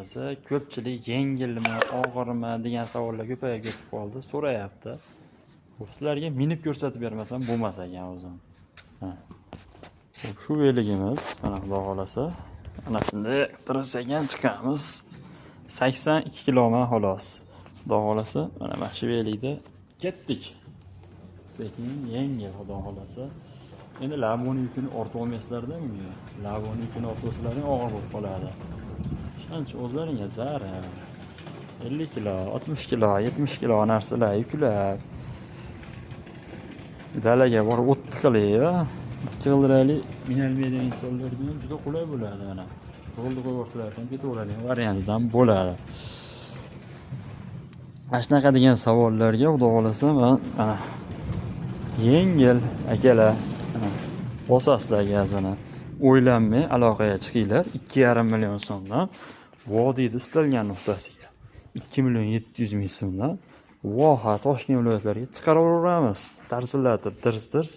desa, ko'pchilik yengilmi, og'irmi degan savollar ko'payib ketib qoldi, so'rayapti. Sizlarga minib ko'rsatib bermasam bo'lmas ekan o'zim. Shu veligimiz, mana xudo xolasa, mana shunday tiris ekan chiqamiz. 82 kiloman xolos. Xudo xolasa, mana shu velikda ketdik. Sekin yengil xudo xolasa. Endi laboni yukini ortib olmaysizlarda bunga. Laboni yukini ortib olsalaring og'ir bo'lib qoladi. Shuncha o'zlaringga zarar. 50 kilo, 60 kilo, 70 kilo narsalar yuklab dalaga borib o'tdi qilib, qildirali minalmaydigan insonlarga ham juda qulay bo'ladi mana. Rolni qo'yib yuborsalar ham ketaveradigan variantidan bo'ladi. Mana shunaqa degan savollarga xudo xolasa men mana yengil akalar bosasizlar gazini. O'ylanmay aloqaga chiqinglar. 2,5 million so'mdan vodiyda istalgan nuqtasiga 2 million 700 ming so'mdan voha Toshkent viloyatlariga chiqaraveramiz. Tarsillatib dirs